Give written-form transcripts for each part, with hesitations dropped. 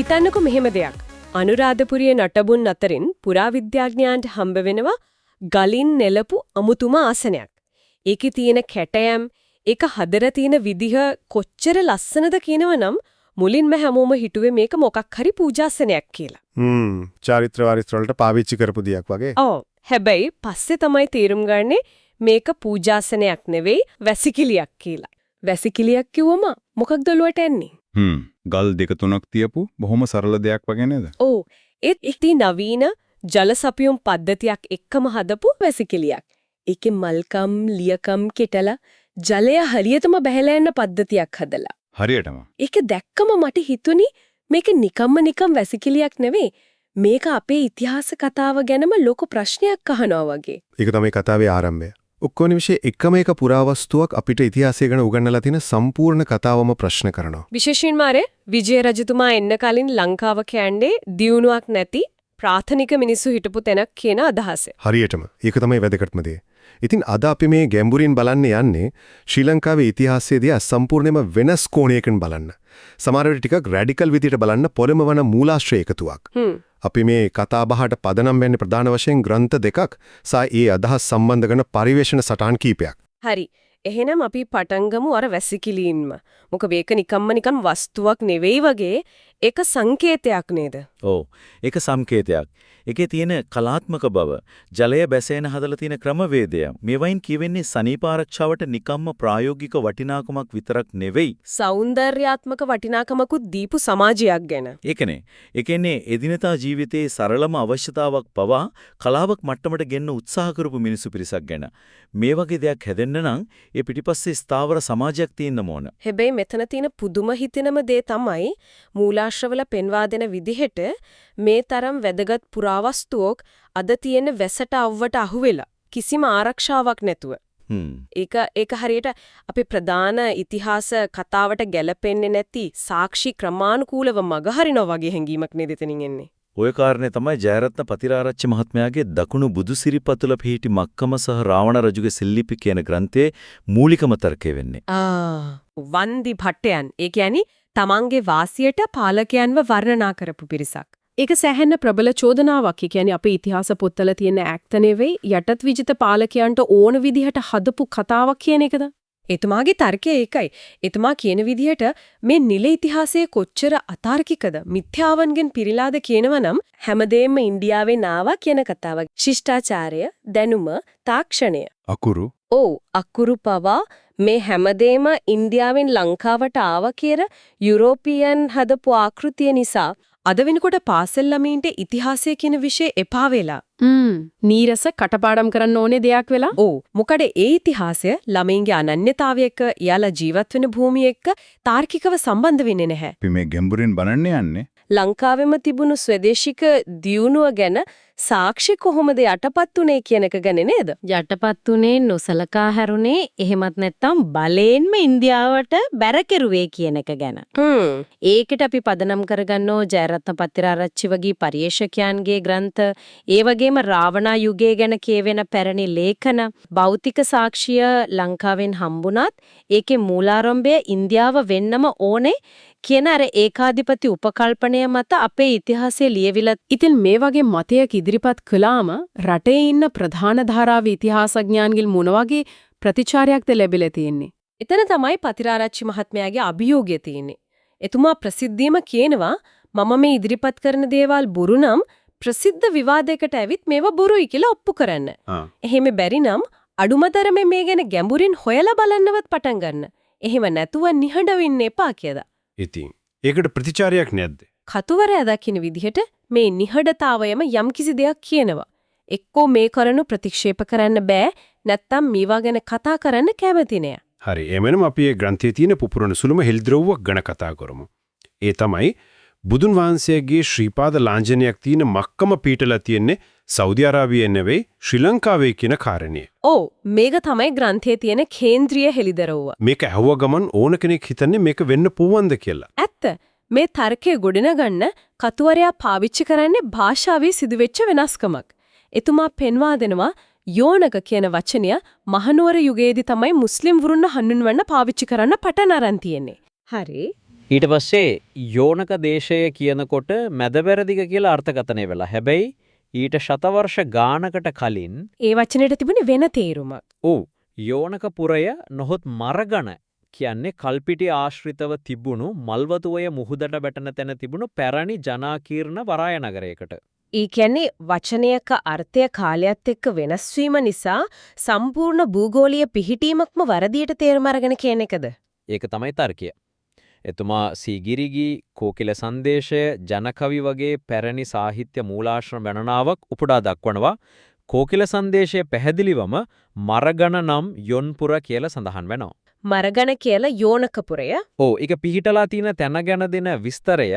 හිතන්නකෝ මෙහෙම දෙයක්. අනුරාධපුරයේ නටබුන් අතරින් පුරාවිද්‍යාඥයන්ට හම්බ වෙනවා ගලින් නෙලපු අමුතුම ආසනයක්. ඒකේ තියෙන කැටයම් ඒක හදලා තියෙන විදිහ කොච්චර ලස්සනද කියනවනම් මුලින්ම හැමෝම හිතුවේ මේක මොකක් හරි පූජාසනයක් කියලා. චාරිත්‍ර වාරිත්‍ර වලට පාවිච්චි කරපු දෙයක් වගේ. ඔව්. හැබැයි පස්සේ තමයි තේරුම් ගන්නේ මේක පූජාසනයක් නෙවෙයි වැසිකිළියක් කියලා. වැසිකිළියක් කිව්වම මොකක්ද ඔලුවට එන්නේ? ගල් දෙක තුනක් තියපු බොහොම සරල දෙයක් වගේ නේද? ඔව්. ඒත් ඉති නවීන ජල සපයුම් පද්ධතියක් එක්කම හදපු වැසිකිළියක්. ඒකේ මල්කම්, ලියකම් කෙටලා ජලය හරියටම බහැලා යන පද්ධතියක් හදලා. හරියටම. ඒක දැක්කම මට හිතුණි මේක නිකම් වැසිකිළියක් නෙවෙයි. මේක අපේ ඉතිහාස කතාව ගැනම ලොකු ප්‍රශ්නයක් අහනවා වගේ. ඒක තමයි කතාවේ ආරම්භය. ඔක්කොම විශ්ේ එකම එක පුරාවස්තුවක් අපිට ඉතිහාසය ගැන උගන්වලා තියෙන සම්පූර්ණ කතාවම ප්‍රශ්න කරනවා. විශේෂයෙන්ම විජය රජතුමා එන්න කලින් ලංකාව කියන්නේ දියුණුවක් නැති ප්‍රාථමික මිනිස්සු හිටපු තැනක් කියන අදහස. හරියටම. ඒක තමයි වැදගත්ම දේ. ඉතින් අද අපි මේ ගැඹුරින් බලන්න යන්නේ ශ්‍රී ලංකාවේ ඉතිහාසයේදී සම්පූර්ණයෙන්ම වෙනස් කෝණයකින් බලන්න. සමහර වෙලට ටිකක් රැඩිකල් විදිහට බලන්න පොළමවන මූලාශ්‍රය එකතුවක්. අපි මේ කතා බහට පදනම් වෙන්නේ ප්‍රධාන වශයෙන් ග්‍රන්ථ දෙකක් සහ ඒ අදහස් සම්බන්ධ කරන පරිවේෂණ සටහන් කීපයක්. හරි. එහෙනම් අපි පටන් ගමු අර වැසිකිළින්ම. මොකද මේක නිකන් වස්තුවක් නෙවෙයි වගේ ඒක සංකේතයක් නේද? ඔව්. ඒක සංකේතයක්. ඒකේ තියෙන කලාත්මක බව, ජලය බැසෙන හදලා තියෙන ක්‍රමවේදය. මේවයින් කියවෙන්නේ සනීප ආරක්ෂාවට නිකම්ම ප්‍රායෝගික වටිනාකමක් විතරක් නෙවෙයි. සෞන්දර්යාත්මක වටිනාකමකුත් දීපු සමාජයක් ගැන. ඒකනේ. ඒ කියන්නේ එදිනදා ජීවිතයේ සරලම අවශ්‍යතාවක් පවා කලාවක් මට්ටමට ගෙන්න උත්සාහ කරපු මිනිසු පිරිසක් ගැන. මේ වගේ දෙයක් හැදෙන්න නම් ඒ පිටිපස්සේ ස්ථාවර සමාජයක් තියෙන්න ඕන. හැබැයි මෙතන තියෙන පුදුම හිතෙනම දේ තමයි මූලාශ්‍රවල පෙන්වා දෙන විදිහට මේ තරම් වැදගත් පුරාවස්තුවක් අද තියෙන වැසට අවවට අහුවෙලා කිසිම ආරක්ෂාවක් නැතුව. ඒක හරියට අපේ ප්‍රධාන ඉතිහාස කතාවට ගැලපෙන්නේ නැති සාක්ෂි ක්‍රමානුකූලව මගහරිනවා වගේ හැඟීමක් නේද එතනින් එන්නේ. ඔය කාරණේ තමයි ජයරත්න පතිරාරච්චි මහත්මයාගේ දකුණු බුදුසිරිපතුල පිහිටි මක්කම සහ රාවණ රජුගේ සිල්ලිපි කියන ග්‍රන්ථයේ මූලිකම තර්කය වෙන්නේ. වන්දි භට්ටයන්. ඒ කියන්නේ තමන්ගේ වාසියට පාලකයන්ව වර්ණනා කරපු පිරිසක්. ඒක සැහැන්න ප්‍රබල චෝදනාවක්. ඒ කියන්නේ අපේ ඉතිහාස පොත්වල තියෙන ඇක්ත නෙවෙයි යටත් විජිත පාලකයන්ට ඕන විදිහට හදපු කතාවක් කියන එකද? එතුමාගේ තර්කය ඒකයි. එතුමා කියන විදිහට මේ නිල ඉතිහාසයේ කොච්චර අතාර්කිකද මිත්‍යාවන්ගෙන් පිරීලාද කියනවනම් හැමදේම ඉන්දියාවෙන් ආවා කියන කතාවක්. ශිෂ්ටාචාරය, දැනුම, තාක්ෂණය. අකුරු. ඔව් අකුරු පවා මේ හැමදේම ඉන්දියාවෙන් ලංකාවට ආවා කියලා යුරෝපියන් හදපු ආකෘතිය නිසා අද වෙනකොට පාසල් ළමයින්ට ඉතිහාසය කියන විෂය එපා වෙලා. නීරස කටපාඩම් කරන්න ඕනේ දෙයක් වෙලා. ඔව්. මොකද ඒ ඉතිහාසය ළමයින්ගේ අනන්‍යතාවය එක්ක, යාලා ජීවත් වෙන භූමිය එක්ක තාර්කිකව සම්බන්ධ වෙන්නේ නැහැ. අපි මේ ගැඹුරින් බලන්න යන්නේ ලංකාවෙම තිබුණු ස්වදේශික දියුණුව ගැන සාක්ෂි කොහොමද යටපත් උනේ කියන එක ගැන නේද? යටපත් උනේ නොසලකා හැරුණේ එහෙමත් නැත්නම් බලයෙන්ම ඉන්දියාවට බැර කෙරුවේ කියන එක ගැන. ඒකට අපි පදනම් කරගන්නෝ ජයරත්න පතිරාරච්චි වගේ පරිේශකයන්ගේ ග්‍රන්ථ, ඒ වගේම රාවණා යුගය ගැන කියවෙන පැරණි ලේඛන, භෞතික සාක්ෂිය ලංකාවෙන් හම්බුණත් ඒකේ මූලාරම්භය ඉන්දියාව වෙන්නම ඕනේ කියන අර ඒකාධිපති උපකල්පනය මත අපේ ඉතිහාසය ලියවිලා. ඉතින් මේ වගේ මතයක් ඉදිරිපත් කළාම රටේ ඉන්න ප්‍රධාන ධාරාවේ ඉතිහාසඥයන්ගෙන් මොන වගේ ප්‍රතිචාරයක්ද ලැබිලා තියෙන්නේ? එතන තමයි පතිරාරච්චි මහත්මයාගේ අභියෝගය තියෙන්නේ. එතුමා ප්‍රසිද්ධියම කියනවා මම මේ ඉදිරිපත් කරන දේවල් බොරු නම් ප්‍රසිද්ධ විවාදයකට ඇවිත් මේවා බොරුයි කියලා ඔප්පු කරන්න. එහෙම බැරි නම් අඩුමතරමේ මේ ගැන ගැඹුරින් හොයලා බලන්නවත් පටන් ගන්න. එහෙම නැතුව නිහඬව ඉන්න එපා කියලා. ඉතින් ඒකට ප්‍රතිචාරයක් නැද්ද? කතුවරයා දකින්න විදිහට මේ නිහඬතාවයම යම්කිසි දෙයක් කියනවා. එක්කෝ මේ කරනු ප්‍රතික්ෂේප කරන්න බෑ, නැත්තම් මේවා ගැන කතා කරන්න කැමති නෑ. හරි. එමෙන්නම අපි මේ ග්‍රන්ථයේ තියෙන පුපුරන සුළුම හෙළිද්‍රව්වක් ගැන කතා කරමු. ඒ තමයි බුදුන් වහන්සේගේ ශ්‍රීපාද ලාංඡනයක් තියෙන මක්කම පීඨලා තියෙන්නේ සෞදි අරාබියේ නෙවෙයි ශ්‍රී ලංකාවේ කියන කාරණේ. ඔව් මේක තමයි ග්‍රන්ථයේ තියෙන කේන්ද්‍රීය හෙළිදරව්ව. මේක ඇහුව ගමන් ඕන කෙනෙක් හිතන්නේ මේක වෙන්න පුළුවන්ද කියලා. ඇත්ත. මේ තර්කය ගොඩනගන්න කතුවරයා පාවිච්චි කරන්නේ භාෂාවේ සිදුවෙච්ච වෙනස්කමක්. එතුමා පෙන්වා දෙනවා යෝනක කියන වචනය මහනුවර යුගයේදී තමයි මුස්ලිම් වරුන් හඳුන්වන්න පාවිච්චි කරන්න පටන් අරන් තියෙන්නේ. හරි. ඊට පස්සේ යෝනක දේශය කියනකොට මැදපෙරදිග කියලා අර්ථකථනය වෙලා. හැබැයි ඊට ශතවර්ෂ ගානකට කලින් ඒ වචනෙට තිබුණේ වෙන තේරුමක්. යෝනක පුරය නොහොත් මරගණ කියන්නේ කල්පිටි ආශ්‍රිතව තිබුණු මල්වතුවය මුහුදට වැටෙන තැන තිබුණු පැරණි ජනාකීර්ණ වරාය නගරයකට. ඒ කියන්නේ වචනයක අර්ථය කාලයත් එක්ක වෙනස් වීම නිසා සම්පූර්ණ භූගෝලීය පිහිටීමක්ම වරදියට තේරුම අරගෙන කියන එකද? ඒක තමයි තර්කය. එතුමා සීගිරිගී කෝකිල සංදේශය ජනකවි වගේ පැරණි සාහිත්‍ය මූලාශ්‍ර ගණනාවක් උපුටා දක්වනවා. කෝකිල සංදේශයේ පැහැදිලිවම මරගණ නම් යොන්පුර කියලා සඳහන් වෙනවා. මරගණ කියලා යෝනකපුරය. ඒක පිහිටලා තියෙන තැන ගැන දෙන විස්තරය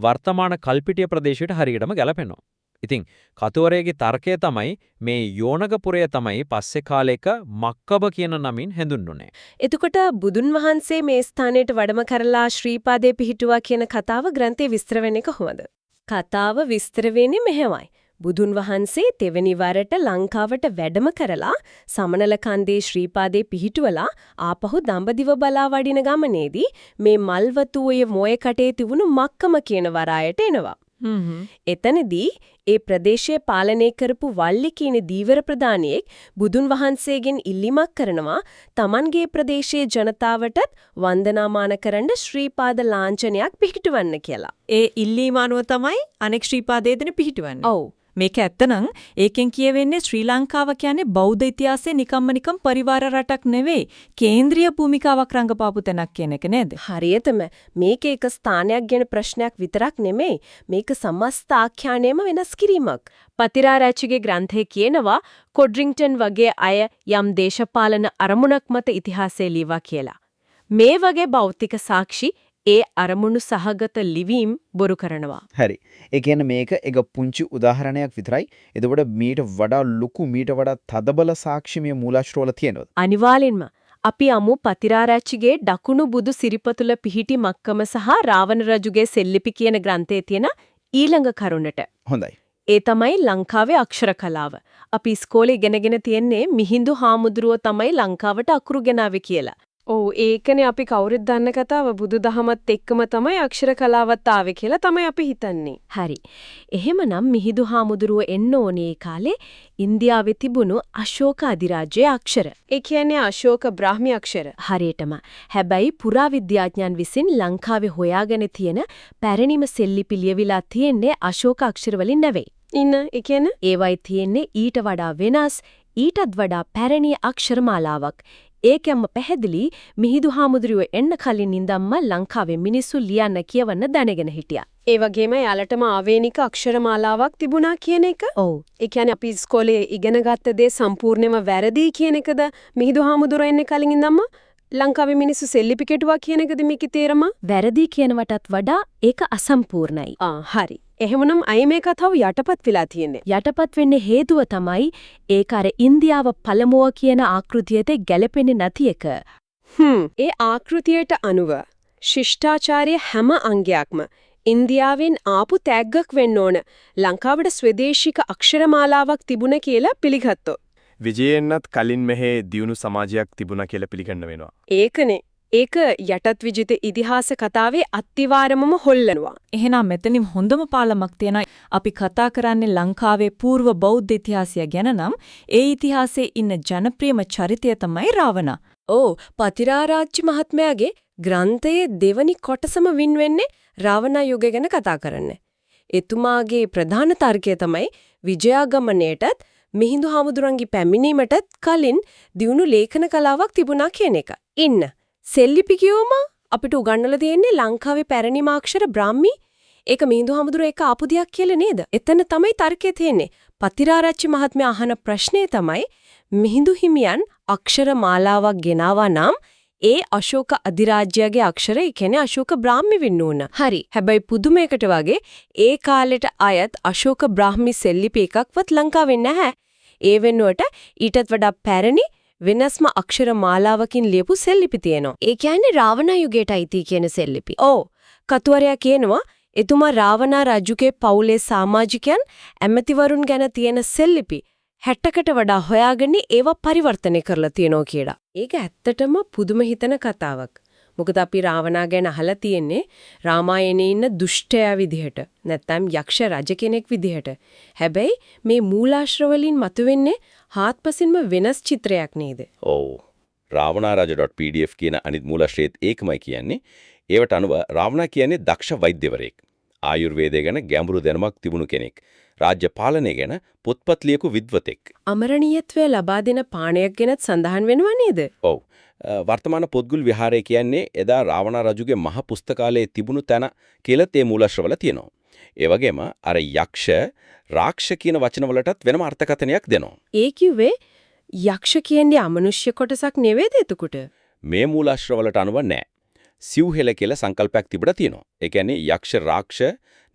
වර්තමාන කල්පිටිය ප්‍රදේශයට හරියටම ගැලපෙනවා. ඉතින් කතුවරේගේ තර්කය තමයි මේ යෝනකපුරය තමයි පස්සේ කාලෙක මක්කබ කියන නමින් හැඳුන්වන්නේ. එතකොට බුදුන් වහන්සේ මේ ස්ථානයට වැඩම කරලා ශ්‍රීපාදේ පිහිටුවා කියන කතාව ග්‍රන්ථයේ විස්තර වෙන්නේ කොහොමද? කතාව විස්තර වෙන්නේ මෙහෙමයි. බුදුන් වහන්සේ තෙවැනි වරට ලංකාවට වැඩම කරලා සමනල කන්දේ ශ්‍රීපාදේ පිහිටුවලා ආපහු දඹදිව බලා වඩින ගමනේදී මේ මල්වතුවේ මොයේ කටේ තිබුණු මක්කම කියන වරායට එනවා. එතනදී ඒ ප්‍රදේශය පාලනය කරපු වල්ලි කියන දීවර ප්‍රධානියෙක් බුදුන් වහන්සේගෙන් ඉල්ලීමක් කරනවා තමන්ගේ ප්‍රදේශයේ ජනතාවටත් වන්දනාමාන කරන්න ශ්‍රීපාද ලාංඡනයක් පිහිටවන්න කියලා. ඒ ඉල්ලීම අනුව තමයි අනෙක් ශ්‍රීපාදයේ දෙන පිහිටවන්නේ. ඔව්. මේක ඇත්තනම් ඒකෙන් කියවෙන්නේ ශ්‍රී ලංකාව කියන්නේ බෞද්ධ ඉතිහාසයේ නිකම් පරිවාර රටක් නෙවෙයි කේන්ද්‍රීය භූමිකාවක් රංගපාපු තැනක් කියන එක නේද? හරියටම මේක එක ස්ථානයක් ගැන ප්‍රශ්නයක් විතරක් නෙමෙයි මේක සමස්ත ආඛ්‍යානයම වෙනස් කිරීමක්. පතිරාරච්චිගේ ග්‍රන්ථයේ කියනවා කොඩ්රින්ග්ටන් වගේ අය යම් දේශපාලන අරමුණක් මත ඉතිහාසය ලියවා කියලා. මේ වගේ භෞතික සාක්ෂි ඒ අරමුණු සහගත ලිවීම් බොරු කරනවා. හරි. ඒ කියන්නේ මේක එක පුංචි උදාහරණයක් විතරයි. එතකොට මීට වඩා ලොකු මීට වඩා තදබල සාක්ෂි මේ මූලාශ්‍රවල තියෙනවා. අනිවාර්යෙන්ම අපි අමු පතිරාරච්චිගේ දකුණු බුදු සිරිපතුල පිහිටි මක්කම සහ රාවණ රජුගේ සෙල්ලිපි කියන ග්‍රන්ථයේ තියෙන ඊළඟ කරුණට. හොඳයි. ඒ තමයි ලංකාවේ අක්ෂර කලාව. අපි ඉස්කෝලේ ඉගෙනගෙන තියෙන්නේ මිහිඳු හාමුදුරුවෝ තමයි ලංකාවට අකුරු ගෙනාවේ කියලා. ඔව් ඒකනේ අපි කවුරුත් දන්න කතාව බුදුදහමත් එක්කම තමයි අක්ෂර කලාවත් ආවේ කියලා තමයි අපි හිතන්නේ. හරි. එහෙමනම් මිහිඳු හාමුදුරුවෝ එන්න ඕනේ කාලේ ඉන්දියාවේ තිබුණු අශෝක අධිරාජ්‍යයේ අක්ෂර. ඒ කියන්නේ අශෝක බ්‍රාහ්මී අක්ෂර. හරියටම. හැබැයි පුරාවිද්‍යාඥයන් විසින් ලංකාවේ හොයාගෙන තියෙන පැරණිම සෙල්ලිපි ලියවිලා තියෙන්නේ අශෝක අක්ෂර වලින් නෙවෙයි. ඒ කියන්නේ ඒවයි තියෙන්නේ ඊට වඩා වෙනස් ඊටත් වඩා පැරණි අක්ෂර මාලාවක්. ඒකෙන්ම පැහැදිලි මිහිඳු හාමුදුරුවෝ එන්න කලින් ඉඳන්ම ලංකාවේ මිනිස්සු ලියන්න කියවන්න දැනගෙන හිටියා. ඒ වගේම යාලටම ආවේනික අක්ෂර මාලාවක් තිබුණා කියන එක. ඔව්. ඒ කියන්නේ අපි ඉස්කෝලේ ඉගෙන ගත්ත දේ සම්පූර්ණයෙන්ම වැරදි කියන එකද මිහිඳු හාමුදුරුවෝ එන්න කලින් ඉඳන්ම ලංකාවේ මිනිස්සු සෙල්ලිපි කෙටුවා කියන එකද මේකේ තේරම? වැරදි කියනවටත් වඩා ඒක අසම්පූර්ණයි. හරි. එහෙමනම් අය මේ කතාව යටපත් වෙලා තියෙන්නේ. යටපත් වෙන්නේ හේතුව තමයි ඒක අර ඉන්දියාව පළමුව කියන ආකෘතියට ගැලපෙන්නේ නැති එක. ඒ ආකෘතියට අනුව ශිෂ්ටාචාරයේ හැම අංගයක්ම ඉන්දියාවෙන් ආපු තැග්ගක් වෙන්න ඕන. ලංකාවට ස්වදේශික අක්ෂරමාලාවක් තිබුණ කියලා පිළිගත්තොත්. විජයෙන්වත් කලින් මෙහි දියුණු සමාජයක් තිබුණා කියලා පිළිගන්න වෙනවා. ඒකනේ. ඒක යටත් විජිත ඉතිහාස කතාවේ අත්තිවාරමම හොල්ලනවා. එහෙනම් මෙතනින් හොඳම පාලමක් තියෙනවා. අපි කතා කරන්නේ ලංකාවේ పూర్ව බෞද්ධ ඉතිහාසය ගැන නම් ඒ ඉතිහාසයේ ඉන්න ජනප්‍රියම චරිතය තමයි රාවණ. පතිරාරච්චි මහත්මයාගේ ග්‍රන්ථයේ දෙවනි කොටසම වින් වෙන්නේ රාවණ යුගය ගැන කතා කරන්නේ. එතුමාගේ ප්‍රධාන තර්කය තමයි විජයාගමනයටත් මිහිඳු හාමුදුරන්ගේ පැමිණීමටත් කලින් දියුණු ලේඛන කලාවක් තිබුණා කියන එක. සෙල්ලිපි කියවම අපිට උගන්වලා තියෙන්නේ ලංකාවේ පැරණිම අක්ෂර බ්‍රාහ්මී. ඒක මිහිඳු හාමුදුරුවෝ එක ආපු දෙයක් කියලා නේද? එතන තමයි තර්කය තියෙන්නේ. පතිරාරච්චි මහත්මයා අහන ප්‍රශ්නේ තමයි මිහිඳු හිමියන් අක්ෂර මාලාවක් ගෙනාවා නම් ඒ අශෝක අධිරාජ්‍යයේ අක්ෂර කියන්නේ අශෝක බ්‍රාහ්මී වෙන්න ඕන. හරි. හැබැයි පුදුමයකට වගේ ඒ කාලෙට අයත් අශෝක බ්‍රාහ්මී සෙල්ලිපි එකක්වත් ලංකාවේ නැහැ. ඒ වෙනුවට ඊටත් වඩා පැරණි වෙනස්ම අක්ෂර මාලාවකින් ලියපු සෙල්ලිපි තියෙනවා. ඒ කියන්නේ රාවණ යුගයට අයිති කියන සෙල්ලිපි. කතුවරයා කියනවා එතුමා රාවණ රජුගේ පවුලේ සමාජිකයන් ඇමතිවරුන් ගැන තියෙන සෙල්ලිපි 60කට වඩා හොයාගෙන ඒවා පරිවර්තනය කරලා තියෙනවා කියලා. ඒක ඇත්තටම පුදුම හිතන කතාවක්. මොකද අපි රාවණා ගැන අහලා තියෙන්නේ රාමායනේ ඉන්න දුෂ්ටයා විදිහට. නැත්නම් යක්ෂ රජ කෙනෙක් විදිහට. හැබැයි මේ මූලාශ්‍රවලින් මතුවෙන්නේ හාත්පසින්ම වෙනස් චිත්‍රයක් නේද? ඔව්. ravanaraja.pdf කියන අනිත් මූලාශ්‍රයේත් ඒකමයි කියන්නේ. ඒවට අනුව රාවණා කියන්නේ දක්ෂ වෛද්‍යවරයෙක්. ආයුර්වේදය ගැන ගැඹුරු දැනුමක් තිබුණු කෙනෙක්. රාජ්‍ය පාලනය ගැන පොත්පත් ලියපු විද්වතෙක්. අමරණීයත්වය ලබා දෙන පාණයක් ගැනත් සඳහන් වෙනවා නේද? ඔව්. වර්තමාන පොත්ගුල් විහාරය කියන්නේ එදා රාවණා රජුගේ මහ පුස්තකාලයේ තිබුණු තැන කියලා තේ මූලාශ්‍රවල තියෙනවා. ඒ වගේම අර යක්ෂ රාක්ෂ කියන වචන වලටත් වෙනම අර්ථකථනයක් දෙනවා. ඒ කිව්වේ යක්ෂ කියන්නේ අමනුෂ්‍ය කොටසක් නෙවෙයිද එතකොට? මේ මූලාශ්‍රවලට අනුව නෑ. සිව්හෙල කියලා සංකල්පයක් තිබුණා තියෙනවා. ඒ කියන්නේ යක්ෂ රාක්ෂ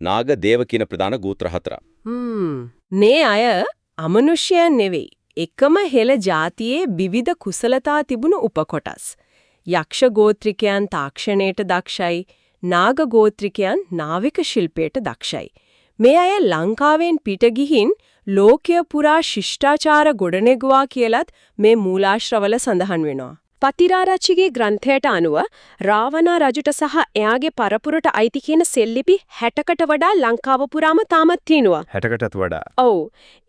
නාග දේව කියන ප්‍රධාන ගෝත්‍ර හතර. නේ අය අමනුෂ්‍යයන් නෙවෙයි. එකම හෙළ જાතියේ විවිධ කුසලතා තිබුණු උපකොටස්. යක්ෂ ගෝත්‍රිකයන් තාක්ෂණයට දක්ෂයි, නාග ගෝත්‍රිකයන් නාවික ශිල්පයට දක්ෂයි. මේ අය ලංකාවෙන් පිට ගිහින් ලෝකය පුරා ශිෂ්ටාචාර ගොඩනැගුවා කියලත් මේ මූලාශ්‍රවල සඳහන් වෙනවා. පතිරාරච්චිගේ ග්‍රන්ථයට අනුව රාවණා රජුට සහ එයාගේ පරපුරට අයිති කියන සෙල්ලිපි 60කට වඩා ලංකාව පුරාම තාමත් තියෙනවා. 60කටත් වඩා. ඔව්.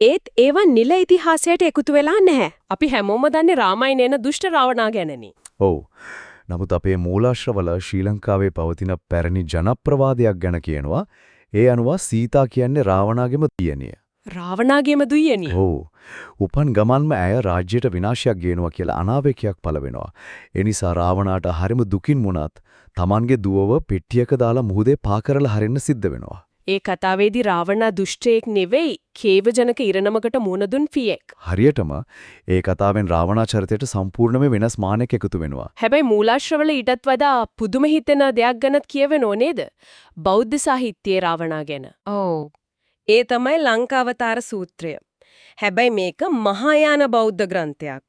ඒත් ඒවා නිල ඉතිහාසයට එකතු වෙලා නැහැ. අපි හැමෝම දන්නේ රාමායනේන දුෂ්ට රාවණා ගැනනේ. ඔව්. නමුත් අපේ මූලාශ්‍රවල ශ්‍රී ලංකාවේ පවතින පැරණි ජනප්‍රවාදයක් ගැන කියනවා. ඒ අනුව සීතා කියන්නේ රාවණාගේම දියණිය. රාවණාගේම දුයියනි. ඔව්. උපන් ගමන්ම ඇය රාජ්‍යයට විනාශයක් ගේනවා කියලා අනාවේකයක් පළ වෙනවා. ඒ නිසා රාවණාට හරිම දුකින් මුණත් Tamanගේ දුවව පෙට්ටියක දාලා මුහුදේ පා කරලා හරින්න සිද්ධ වෙනවා. ඒ කතාවේදී රාවණා දුෂ්ටයෙක් නෙවෙයි, කේවජනක ඉරණමකට මුණ දුන් ෆියෙක්. හරියටම ඒ කතාවෙන් රාවණා චරිතයට සම්පූර්ණයෙන්ම වෙනස් මානයක් එකතු වෙනවා. හැබැයි මූලාශ්‍රවල ඊටත් වඩා පුදුම හිතෙන දෙයක් ගැනත් කියවෙනෝ නේද? බෞද්ධ සාහිත්‍යයේ රාවණා ගැන. ඔව්. ඒ තමයි ලංකාවතාර සූත්‍රය. හැබැයි මේක මහායාන බෞද්ධ ග්‍රන්ථයක්.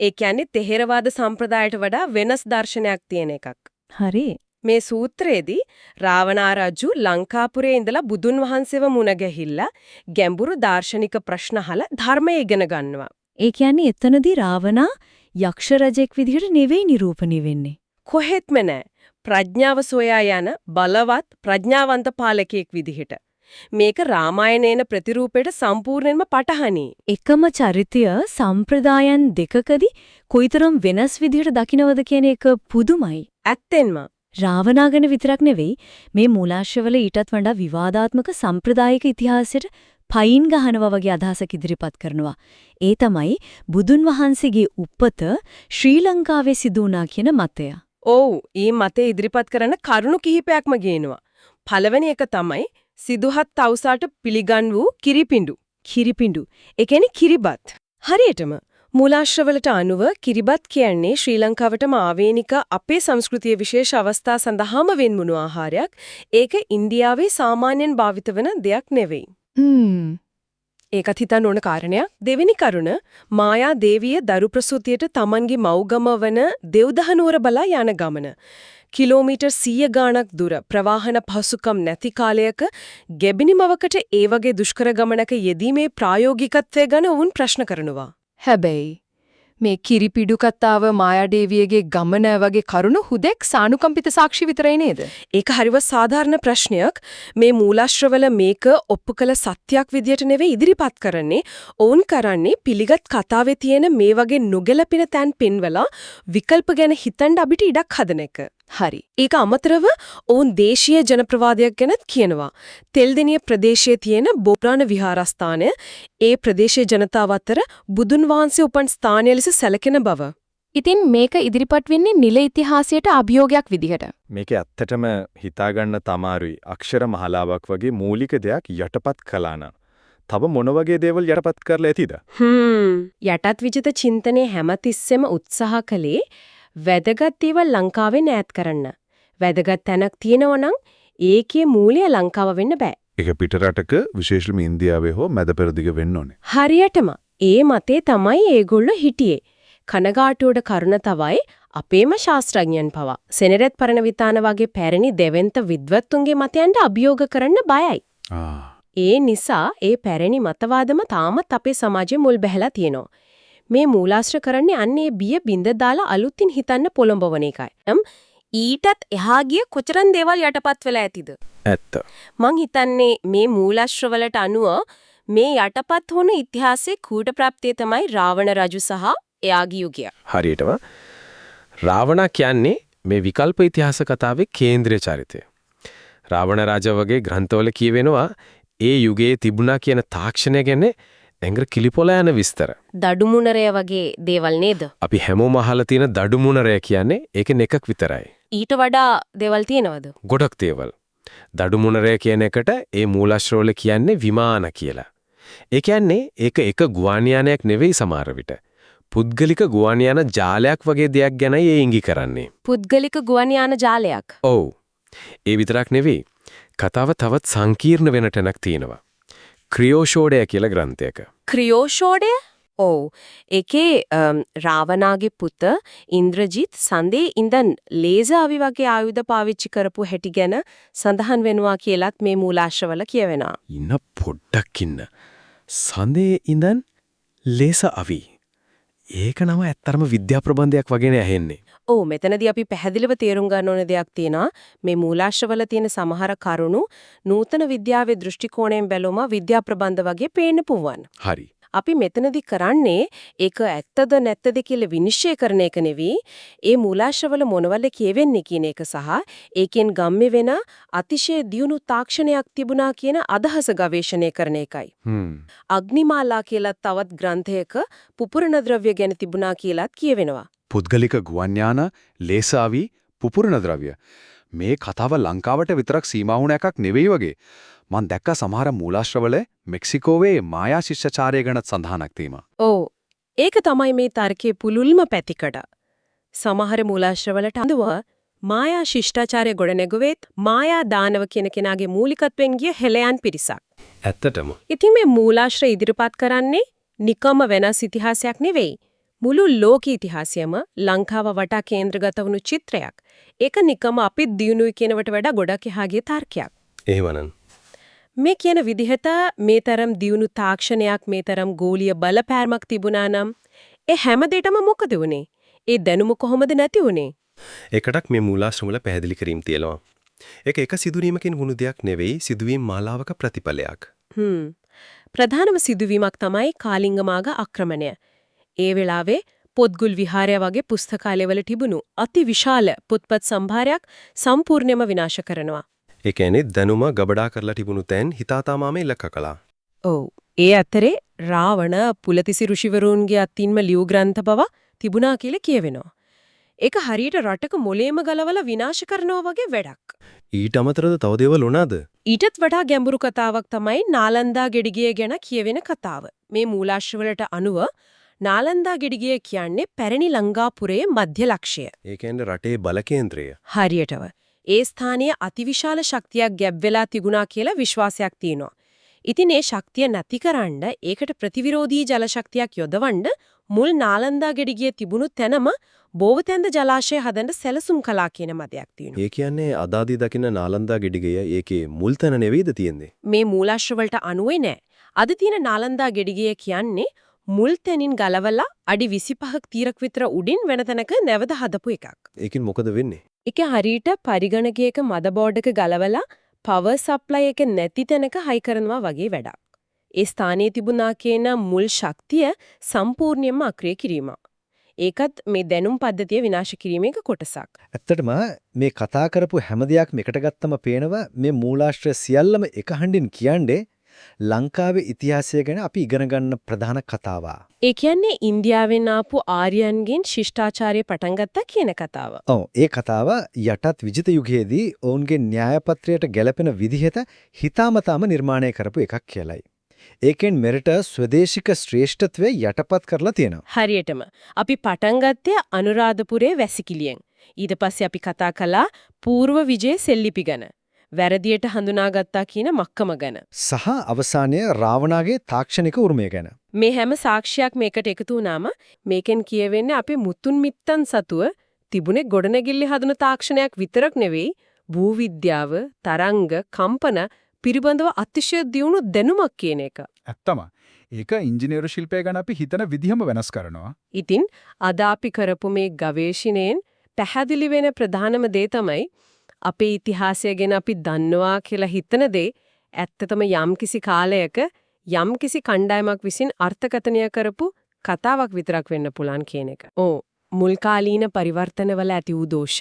ඒ කියන්නේ තෙහෙරවාද සම්ප්‍රදායට වඩා වෙනස් දර්ශනයක් තියෙන එකක්. හරි. මේ සූත්‍රයේදී රාවණා රජු ලංකාපුරේ ඉඳලා බුදුන් වහන්සේව මුණ ගැහිලා ගැඹුරු දාර්ශනික ප්‍රශ්න අහලා ධර්මය ඉගෙන ගන්නවා. ඒ කියන්නේ එතනදී රාවණා යක්ෂ රජෙක් විදිහට නෙවෙයි නිරූපණය වෙන්නේ. කොහෙත්ම නැහැ. ප්‍රඥාව සොයා යන බලවත් ප්‍රඥාවන්ත පාලකයෙක් විදිහට. මේක රාමායනේන ප්‍රතිරූපයට සම්පූර්ණයෙන්ම පටහනි. එකම චරිතය සම්ප්‍රදායන් දෙකකදී කොයිතරම් වෙනස් විදිහට දකින්නවද කියන එක පුදුමයි. ඇත්තෙන්ම රාවණා ගැන විතරක් නෙවෙයි මේ මූලාශ්‍රවල ඊටත් වඩා විවාදාත්මක සම්ප්‍රදායික ඉතිහාසයට පයින් ගහනවා වගේ අදහසක් ඉදිරිපත් කරනවා. ඒ තමයි බුදුන් වහන්සේගේ උපත ශ්‍රී ලංකාවේ සිදු වුණා කියන මතය. ඔව්, මේ මතය ඉදිරිපත් කරන කරුණු කිහිපයක්ම ගේනවා. පළවෙනි එක තමයි සිදුහත් තවුසාට පිළිගන් වූ කිරිපිඬු. කිරිපිඬු. ඒ කියන්නේ කිරිබත්. හරියටම මූලාශ්‍රවලට අනුව කිරිබත් කියන්නේ ශ්‍රී ලංකාවටම ආවේනික අපේ සංස්කෘතියේ විශේෂ අවස්ථා සඳහාම වෙන්මුණු ආහාරයක්. ඒක ඉන්දියාවේ සාමාන්‍යයෙන් භාවිත වෙන දෙයක් නෙවෙයි. ඒකත් හිතන්න ඕන කාරණයක්. දෙවෙනි කරුණ මායා දේවිය දරු ප්‍රසූතියට Tamanගේ මව්ගම වන දෙව්දහනුවර බලා යන ගමන. කිලෝමීටර් 100 ගාණක් දුර ප්‍රවාහන පහසුකම් නැති කාලයක ගැබිනිමවකට ඒ වගේ දුෂ්කර ගමනක යෙදීමේ ප්‍රායෝගිකත්වය ගැන වුන් ප්‍රශ්න කරනවා. හැබැයි මේ කිරිපිඩු කතාව මායාදේවියගේ ගමන වගේ කරුණු හුදෙක් සානුකම්පිත සාක්ෂි විතරයි නේද? ඒක හරිව සාධාරණ ප්‍රශ්නයක්. මේ මූලාශ්‍රවල මේක ඔප්පු කළ සත්‍යයක් විදියට නෙවෙයි ඉදිරිපත් කරන්නේ. ඔවුන් කරන්නේ පිළිගත් කතාවේ තියෙන මේ වගේ නොගැලපෙන තැන් පෙන්වලා විකල්ප ගැන හිතන්න අපිට ඉඩක් හදන එක. හරි. ඒක අමතරව ඔවුන් දේශීය ජනප්‍රවාදයක් ගැනත් කියනවා. තෙල්දෙණිය ප්‍රදේශයේ තියෙන බෝරාණ විහාරස්ථානය ඒ ප්‍රදේශයේ ජනතාව අතර බුදුන් වහන්සේ උපන් ස්ථානය ලෙස සැලකෙන බව. ඉතින් මේක ඉදිරිපත් වෙන්නේ නිල ඉතිහාසයට අභියෝගයක් විදිහට. මේක ඇත්තටම හිතාගන්න තමාරුයි. අක්ෂර මහලාවක් වගේ මූලික දෙයක් යටපත් කළා නම් තව මොන වගේ දේවල් යටපත් කරලා ඇතිද? යටත් විජිත චින්තනයේ හැමතිස්සෙම උත්සාහ කළේ වැදගත් දේවල් ලංකාවෙන් ඈත් කරන්න. වැදගත් තැනක් තියෙනවා නම් ඒකේ මූලය ලංකාව වෙන්න බෑ. ඒක පිටරටක විශේෂයෙන්ම ඉන්දියාවේ හෝ මැද පෙරදිග වෙන්න ඕනේ. හරියටම ඒ මතේ තමයි ඒගොල්ලෝ හිටියේ. කනගාටුවට කරුණ තවයි අපේම ශාස්ත්‍රඥයන් පවා සෙනෙරත් පරණවිතාන වගේ පැරණි දෙවෙන්ත විද්වත්තුන්ගේ මතයන්ට අභියෝග කරන්න බයයි. ඒ නිසා ඒ පැරණි මතවාදම තාමත් අපේ සමාජයේ මුල් බැහැලා තියෙනවා. මේ මූලාශ්‍ර කරන්නේ අන්නේ බිය බින්ද දාලා අලුතින් හිතන්න පොළඹවන එකයි. ඊටත් එහා ගිය කොතරම් දේවල් යටපත් වෙලා ඇතිද? ඇත්ත. මං හිතන්නේ මේ මූලාශ්‍රවලට අනුව මේ යටපත් වුණු ඉතිහාසයේ කූට ප්‍රාප්තිය තමයි රාවණ රජු සහ එයාගේ යුගය. හරියටම රාවණ කියන්නේ මේ විකල්ප ඉතිහාස කතාවේ කේන්ද්‍රීය චරිතය. රාවණ රාජා වගේ ග්‍රන්ථවල කියවෙනවා ඒ යුගයේ තිබුණා කියන තාක්ෂණය ගැන ඇඟර කිලිපොළ යන විස්තර. දඩුමුණරය වගේ දේවල් නේද? අපි හැමෝම අහලා තියෙන දඩුමුණරය කියන්නේ ඒකෙන් එකක් විතරයි. ඊට වඩා දේවල් තියෙනවද? ගොඩක් දේවල්. දඩුමුණරය කියන එකට ඒ මූලාශ්‍රවල කියන්නේ විමාන කියලා. ඒ කියන්නේ ඒක එක ගුවන්යානයක් නෙවෙයි සමහර විට. පුද්ගලික ගුවන්යාන ජාලයක් වගේ දෙයක් ගැනයි ඒ ඉඟි කරන්නේ. පුද්ගලික ගුවන්යාන ජාලයක්. ඔව්. ඒ විතරක් නෙවෙයි. කතාව තවත් සංකීර්ණ වෙන තැනක් තියෙනවා. ක්‍රියෝෂෝඩය කියලා ග්‍රන්ථයක. ක්‍රියෝෂෝඩය? ඔව්. ඒකේ රාවණාගේ පුත ඉන්ද්‍රජිත් සඳේ ඉඳන් ලේසර් අවි වගේ ආයුධ පාවිච්චි කරපු හැටි ගැන සඳහන් වෙනවා කියලත් මේ මූලාශ්‍රවල කියවෙනවා. ඉන්න පොඩ්ඩක් ඉන්න. සඳේ ඉඳන් ලේසර් අවි. ඒක නම ඇත්තරම විද්‍යා ප්‍රබන්ධයක් වගේනේ ඇහෙන්නේ. ඔව් මෙතනදී අපි පැහැදිලිව තේරුම් ගන්න ඕන දෙයක් තියෙනවා. මේ මූලාශ්‍රවල තියෙන සමහර කරුණු නූතන විද්‍යාවේ දෘෂ්ටි කෝණයෙන් බැලුවම විද්‍යා ප්‍රබන්ධ වගේ පේන්න පුවන්. හරි. අපි මෙතනදී කරන්නේ ඒක ඇත්තද නැත්තද කියලා විනිශ්චය කරන එක නෙවෙයි. ඒ මූලාශ්‍රවල මොනවල කියවෙන්නේ කියන එක සහ ඒකෙන් ගම්මේ වෙන අතිශය දියුණු තාක්ෂණයක් තිබුණා කියන අදහස ගවේෂණය කරන එකයි. අග්නිමාලා කියලා තවත් ග්‍රන්ථයක පුපුරණ ද්‍රව්‍ය ගැන තිබුණා කියලාත් කියවෙනවා. පුද්ගලික ගුවන්යාන, ලේසාවි, පුපුරණ ද්‍රව්‍ය. මේ කතාව ලංකාවට විතරක් සීමා වුණ එකක් නෙවෙයි වගේ. මම දැක්ක සමහර මූලාශ්‍රවල මෙක්සිකෝවේ මායා ශිෂ්ටාචාරය ගැන සඳහනක් තියෙනවා. ඔව්. ඒක තමයි මේ තර්කයේ පුළුල්ම පැතිකඩ. සමහර මූලාශ්‍රවලට අඳුව මායා ශිෂ්ටාචාරය ගොඩනැගුවේත් මායා දානව කියන කෙනාගේ මූලිකත්වයෙන් ගිය හෙළයන් පිරිසක්. ඇත්තටම. ඉතින් මේ මූලාශ්‍ර ඉදිරිපත් කරන්නේ නිකම්ම වෙනස් ඉතිහාසයක් නෙවෙයි. මුළු ලෝක ඉතිහාසයම ලංකාව වටා කේන්ද්‍රගත වුණු චිත්‍රයක්. ඒක නිකම්ම අපිත් දියුණුයි කියනවට වඩා ගොඩක් එහාගේ තර්කයක්. එහෙමනම් මේ කියන විදිහට මේ තරම් දියුණු තාක්ෂණයක් මේ තරම් ගෝලීය බලපෑමක් තිබුණා නම් ඒ හැම දෙයකම මොකද වුනේ? ඒ දැනුම කොහොමද නැති වුනේ? ඒකටක් මේ මූලාශ්‍රවල පැහැදිලි කිරීම තියෙනවා. ඒක එක සිදුවීමකින් වුණු දෙයක් නෙවෙයි සිදුවීම් මාලාවක ප්‍රතිඵලයක්. ප්‍රධානම සිදුවීමක් තමයි කාලිංගමාග ආක්‍රමණය. ඒ වෙලාවේ පොත්ගුල් විහාරය වගේ පුස්තකාලයවල තිබුණු අති විශාල පොත්පත් සම්භාරයක් සම්පූර්ණයෙන්ම විනාශ කරනවා. ඒ කියන්නේ දැනුම ගබඩා කරලා තිබුණු තැන් හිතාතාමාම ඉලක්ක කළා. ඔව්. ඒ අතරේ රාවණ පුලතිසි ඍෂිවරුන්ගේ අතින්ම ලියු ග්‍රන්ථ බව තිබුණා කියලා කියවෙනවා. ඒක හරියට රටක මොලේම ගලවලා විනාශ කරනවා වගේ වැඩක්. ඊට අමතරව තව දේවල් වුණාද? ඊටත් වඩා ගැඹුරු කතාවක් තමයි නාලන්දා ගෙඩිගිය ගැන කියවෙන කතාව. මේ මූලාශ්‍රවලට අනුව නාලන්දා ගෙඩිගිය කියන්නේ පැරණි ලංකාපුරයේ මධ්‍ය ලක්ෂ්‍ය. ඒ කියන්නේ රටේ බල කේන්ද්‍රය. හරියටම. ඒ ස්ථානීය අතිවිශාල ශක්තියක් ගැබ් වෙලා තිබුණා කියලා විශ්වාසයක් තියෙනවා. ඉතින් ඒ ශක්තිය නැතිකරන්න ඒකට ප්‍රතිවිරෝධී ජල ශක්තියක් යොදවන්න මුල් නාලන්දා ගෙඩිගිය තිබුණු තැනම බෝවතැන්ද ජලාශය හදන්න සැලසුම් කළා කියන මතයක් තියෙනවා. ඒ කියන්නේ අදාදී දකින්න නාලන්දා ගෙඩිගය ඒකේ මුල් තැන නෙවෙයිද තියෙන්නේ? මේ මූලාශ්‍රවලට අනුවේ නෑ. අද තියෙන නාලන්දා ගෙඩිගිය කියන්නේ මුල් තැනින් ගලවලා අඩි 25ක් තීරක විතර උඩින් වෙන තැනක නැවත හදපු එකක්. ඒකින් මොකද වෙන්නේ? ඒක හරියට පරිගණකයක මදබෝඩ් එක ගලවලා පවර් සප්ලයි එක නැති තැනක හයි කරනවා වගේ වැඩක්. ඒ ස්ථානයේ තිබුණා කියන මුල් ශක්තිය සම්පූර්ණයෙන්ම අක්‍රිය කිරීම. ඒකත් මේ දැනුම් පද්ධතිය විනාශ කිරීමේ කොටසක්. ඇත්තටම මේ කතා කරපු හැම දෙයක්ම එකට ගත්තම පේනවා මේ මූලාශ්‍රය සියල්ලම එක හඬින් කියන්නේ ලංකාවේ ඉතිහාසය ගැන අපි ඉගෙන ගන්න ප්‍රධාන කතාවක්. ඒ කියන්නේ ඉන්දියාවෙන් ආපු ආර්යයන්ගෙන් ශිෂ්ටාචාරය පටන් ගත්තා කියන කතාව. ඔව් ඒ කතාව යටත් විජිත යුගයේදී ඔවුන්ගේ න්‍යායපත්‍රයට ගැලපෙන විදිහට හිතාමතාම නිර්මාණය කරපු එකක් කියලයි. ඒකෙන් මෙරට ස්වදේශික ශ්‍රේෂ්ඨත්වය යටපත් කරලා තියෙනවා. හරියටම. අපි පටන් ගත්තේ අනුරාධපුරයේ වැසිකිළියෙන්. ඊට පස්සේ අපි කතා කළා పూర్ව විජය සෙල්ලිපි ගැන. වැරදියට හඳුනාගත්තා කියන මක්කම ගැන. සහ අවසානයේ රාවණාගේ තාක්ෂණික උරුමය ගැන. මේ හැම සාක්ෂියක් මේකට එකතු වුණාම මේකෙන් කියවෙන්නේ අපි මුතුන් මිත්තන් සතුව තිබුණේ ගොඩනැගිලි හදන තාක්ෂණයක් විතරක් නෙවෙයි භූවිද්‍යාව, තරංග, කම්පන පිළිබඳව අතිශය දියුණු දැනුමක් කියන එක. ඇත්තම. ඒක ඉංජිනේරු ශිල්පය ගැන අපි හිතන විදිහම වෙනස් කරනවා. ඉතින් අද අපි කරපු මේ ගවේෂණයෙන් පැහැදිලි වෙන ප්‍රධානම දේ තමයි අපේ ඉතිහාසය ගැන අපි දන්නවා කියලා හිතන දේ ඇත්තටම යම්කිසි කාලයක යම්කිසි කණ්ඩායමක් විසින් අර්ථකථනය කරපු කතාවක් විතරක් වෙන්න පුළුවන් කියන එක. මුල් කාලීන පරිවර්තනවල ඇති වූ දෝෂ,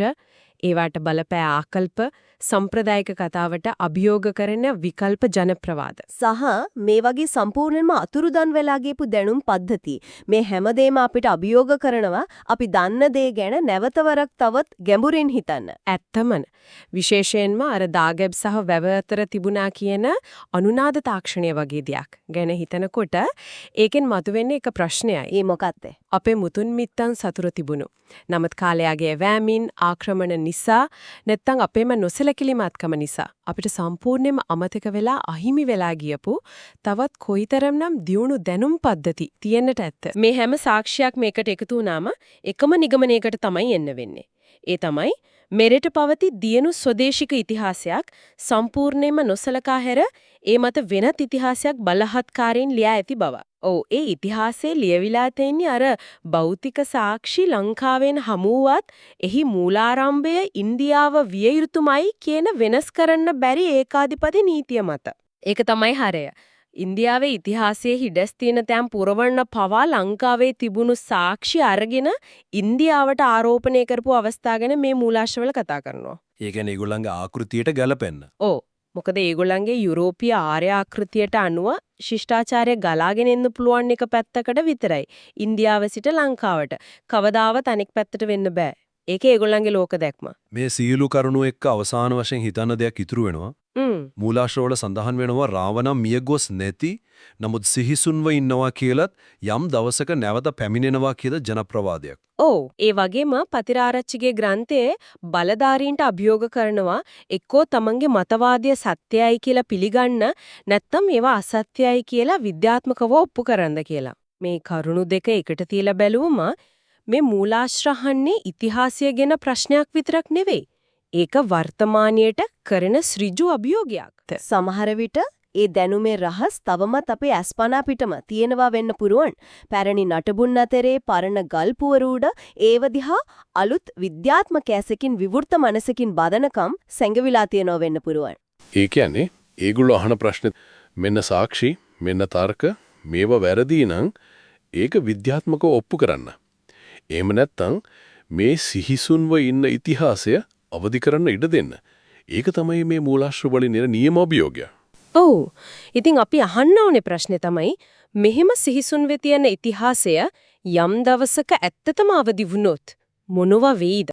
ඒවට බලපෑ ආකල්ප, සම්ප්‍රදායික කතාවට අභියෝග කරන විකල්ප ජනප්‍රවාද. සහ මේ වගේ සම්පූර්ණයෙන්ම අතුරුදන් වෙලා ගියපු දැනුම් පද්ධති. මේ හැමදේම අපිට අභියෝග කරනවා අපි දන්න දේ ගැන නැවතවරක් තවත් ගැඹුරින් හිතන්න. ඇත්තමන. විශේෂයෙන්ම අර දාගැබ් සහ වැව අතර තිබුණා කියන අනුනාද තාක්ෂණය වගේ දෙයක් ගැන හිතනකොට ඒකෙන් මතුවෙන්නේ එක ප්‍රශ්නයයි. ඒ මොකක්ද? අපේ මුතුන් මිත්තන් සතුරු තිබුණු. නමුත් කාලයාගේ වෑමින් ආක්‍රමණ නිසා නැත්තම් අපේම නොසලකිලිමත්කම නිසා අපිට සම්පූර්ණයෙන්ම අමතක වෙලා අහිමි වෙලා ගියපු තවත් කොයිතරම්නම් දියුණු දැනුම් පද්ධති තියෙන්නට ඇත්ද. මේ හැම සාක්ෂියක් මේකට එකතු වුණාම එකම නිගමනයකට තමයි එන්න වෙන්නේ. ඒ තමයි මෙරට පවති දියුණු ස්වදේශික ඉතිහාසයක් සම්පූර්ණයෙන්ම නොසලකා හැර ඒ මත වෙනත් ඉතිහාසයක් බලහත්කාරයෙන් ලියා ඇති බව. ඒ ඉතිහාසයේ ලියවිලා තියෙන්නේ අර භෞතික සාක්ෂි ලංකාවෙන් හමුවත් එහි මූලාරම්භය ඉන්දියාව විය යුතුමයි කියන වෙනස් කරන්න බැරි ඒකාධිපති නීතිය මත. ඒක තමයි හරය. ඉන්දියාවේ ඉතිහාසයේ හිඩස් තියෙන තැන් පුරවන්න පවා ලංකාවේ තිබුණු සාක්ෂි අරගෙන ඉන්දියාවට ආරෝපණය කරපු අවස්ථා ගැන මේ මූලාශ්‍රවල කතා කරනවා. ඒ කියන්නේ ඒගොල්ලන්ගේ ආකෘතියට ගැලපෙන්න. මොකද ඒගොල්ලන්ගේ යුරෝපීය ආර්ය ආකෘතියට අනුව ශිෂ්ටාචාරය ගලාගෙන එන්න පුළුවන් එක පැත්තකට විතරයි. ඉන්දියාව සිට ලංකාවට කවදාවත් අනෙක් පැත්තට වෙන්න බෑ. ඒක ඒගොල්ලන්ගේ ලෝක දැක්ම. මේ සියලු කරුණු එක්ක අවසාන වශයෙන් හිතන්න දෙයක් ඉතුරු වෙනවා. මූලාශ්‍රවල සඳහන් වෙනවා රාවණා මියගොස් නැති නමුත් සිහිසුන්ව ඉන්නවා කියලත් යම් දවසක නැවත පැමිණෙනවා කියලා ජනප්‍රවාදයක්. ඒ වගේම පතිරාරච්චිගේ ග්‍රන්ථයේ බලධාරීන්ට අභියෝග කරනවා එක්කෝ තමන්ගේ මතවාදය සත්‍යයි කියලා පිළිගන්න නැත්නම් ඒවා අසත්‍යයි කියලා විද්‍යාත්මකව ඔප්පු කරන්න කියලා. මේ කරුණු දෙක එකට තියලා බැලුවම මේ මූලාශ්‍රහන්නේ ඉතිහාසය ගැන ප්‍රශ්නයක් විතරක් නෙවෙයි. ඒක වර්තමානයට කරන ඍජු අභියෝගයක්. සමහර විට ඒ දැනුමේ රහස් තවමත් අපේ අස්පනා පිටම තියෙනවා වෙන්න පුරුවන්. පැරණි නටබුන් අතරේ පරණ ගල්පුවර උඩ ඒව දිහා අලුත් විද්‍යාත්මක ඇසකින් විවෘත මනසකින් බදනකම් සැඟවිලා තියෙනවා වෙන්න පුරුවන්. ඒ කියන්නේ ඒගොල්ලෝ අහන ප්‍රශ්නේ මෙන්න සාක්ෂි මෙන්න තර්ක මේවා වැරදි නම් ඒක විද්‍යාත්මකව ඔප්පු කරන්න. එහෙම නැත්නම් මේ සිහිසුන්ව ඉන්න ඉතිහාසය අවදි කරන්න ඉඩ දෙන්න. ඒක තමයි මේ මූලාශ්‍ර වලින් එන නියම අභියෝගය. ඉතින් අපි අහන්න ඕනේ ප්‍රශ්නේ තමයි මෙහෙම සිහිසුන් වෙ තියෙන ඉතිහාසය යම් දවසක ඇත්තටම අවදි වුණොත් මොනවා වෙයිද?